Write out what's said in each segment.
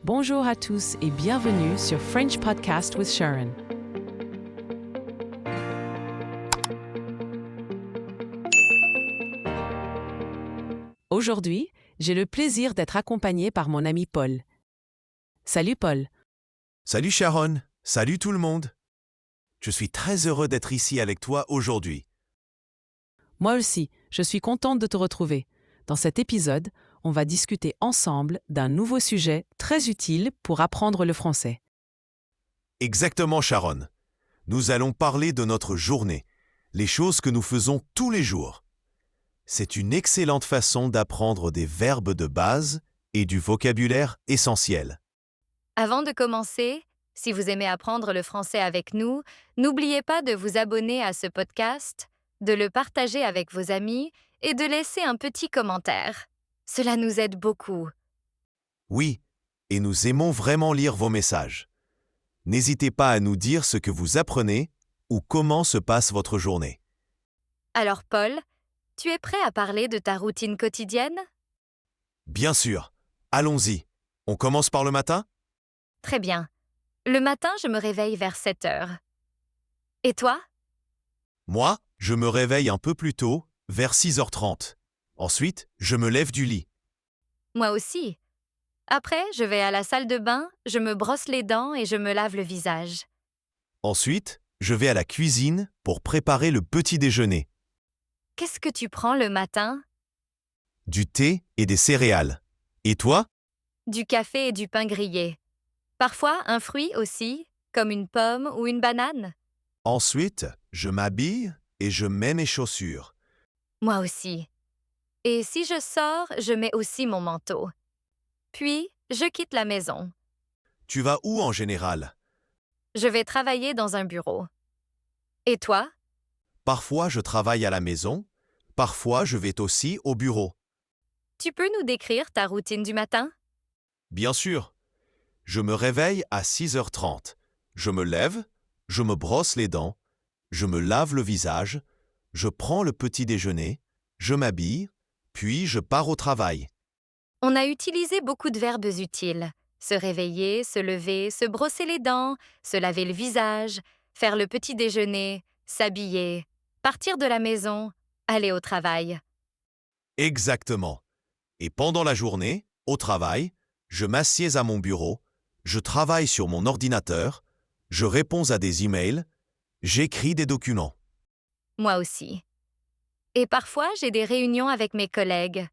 Bonjour à tous et bienvenue sur French Podcast with Sharon. Aujourd'hui, j'ai le plaisir d'être accompagné par mon ami Paul. Salut Paul. Salut Sharon, salut tout le monde. Je suis très heureux d'être ici avec toi aujourd'hui. Moi aussi, je suis contente de te retrouver. Dans cet épisode, on va discuter ensemble d'un nouveau sujet très utile pour apprendre le français. Exactement Sharon. Nous allons parler de notre journée, les choses que nous faisons tous les jours. C'est une excellente façon d'apprendre des verbes de base et du vocabulaire essentiel. Avant de commencer, si vous aimez apprendre le français avec nous, n'oubliez pas de vous abonner à ce podcast, de le partager avec vos amis et de laisser un petit commentaire. Cela nous aide beaucoup. Oui, et nous aimons vraiment lire vos messages. N'hésitez pas à nous dire ce que vous apprenez ou comment se passe votre journée. Alors Paul, tu es prêt à parler de ta routine quotidienne? Bien sûr, allons-y. On commence par le matin ? Très bien. Le matin, je me réveille vers 7 heures. Et toi? Moi, je me réveille un peu plus tôt, vers 6h30. Ensuite, je me lève du lit. Moi aussi. Après, je vais à la salle de bain, je me brosse les dents et je me lave le visage. Ensuite, je vais à la cuisine pour préparer le petit déjeuner. Qu'est-ce que tu prends le matin? Du thé et des céréales. Et toi ? Du café et du pain grillé. Parfois un fruit aussi, comme une pomme ou une banane. Ensuite, je m'habille et je mets mes chaussures. Moi aussi. Et si je sors, je mets aussi mon manteau. Puis, je quitte la maison. Tu vas où en général ? Je vais travailler dans un bureau. Et toi? Parfois, je travaille à la maison. Parfois, je vais aussi au bureau. Tu peux nous décrire ta routine du matin? Bien sûr. Je me réveille à 6h30. Je me lève, je me brosse les dents, je me lave le visage, je prends le petit déjeuner, je m'habille, puis je pars au travail. On a utilisé beaucoup de verbes utiles. Se réveiller, se lever, se brosser les dents, se laver le visage, faire le petit déjeuner, s'habiller, partir de la maison, aller au travail. Exactement. Et pendant la journée, au travail, je m'assieds à mon bureau, je travaille sur mon ordinateur, je réponds à des emails, j'écris des documents. Moi aussi. Et parfois, j'ai des réunions avec mes collègues.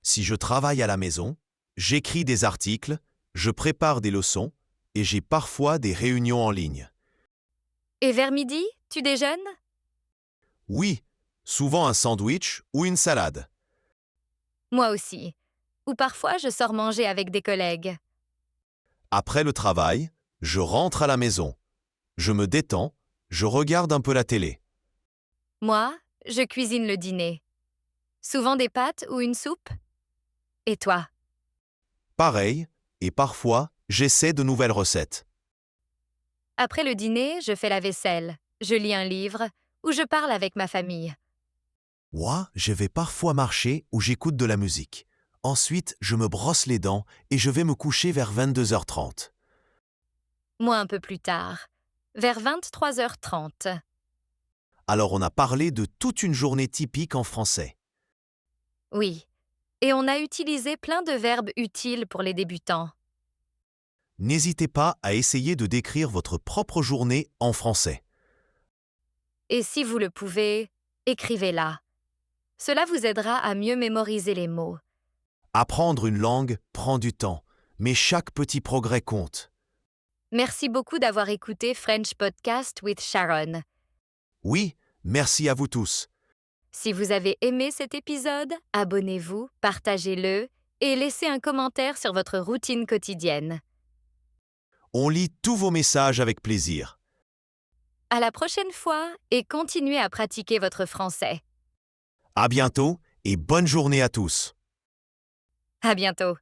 Si je travaille à la maison, j'écris des articles, je prépare des leçons et j'ai parfois des réunions en ligne. Et vers midi, tu déjeunes? Oui, souvent un sandwich ou une salade. Moi aussi. Ou parfois, je sors manger avec des collègues. Après le travail, je rentre à la maison. Je me détends, je regarde un peu la télé. Moi, je cuisine le dîner. Souvent des pâtes ou une soupe? Et toi? Pareil, et parfois, j'essaie de nouvelles recettes. Après le dîner, je fais la vaisselle, je lis un livre ou je parle avec ma famille. Moi, je vais parfois marcher ou j'écoute de la musique. Ensuite, je me brosse les dents et je vais me coucher vers 22h30. Moi un peu plus tard, vers 23h30. Alors on a parlé de toute une journée typique en français. Oui. Et on a utilisé plein de verbes utiles pour les débutants. N'hésitez pas à essayer de décrire votre propre journée en français. Et si vous le pouvez, écrivez-la. Cela vous aidera à mieux mémoriser les mots. Apprendre une langue prend du temps, mais chaque petit progrès compte. Merci beaucoup d'avoir écouté French Podcast with Sharon. Oui, merci à vous tous. Si vous avez aimé cet épisode, abonnez-vous, partagez-le et laissez un commentaire sur votre routine quotidienne. On lit tous vos messages avec plaisir. À la prochaine fois et continuez à pratiquer votre français. À bientôt et bonne journée à tous. À bientôt.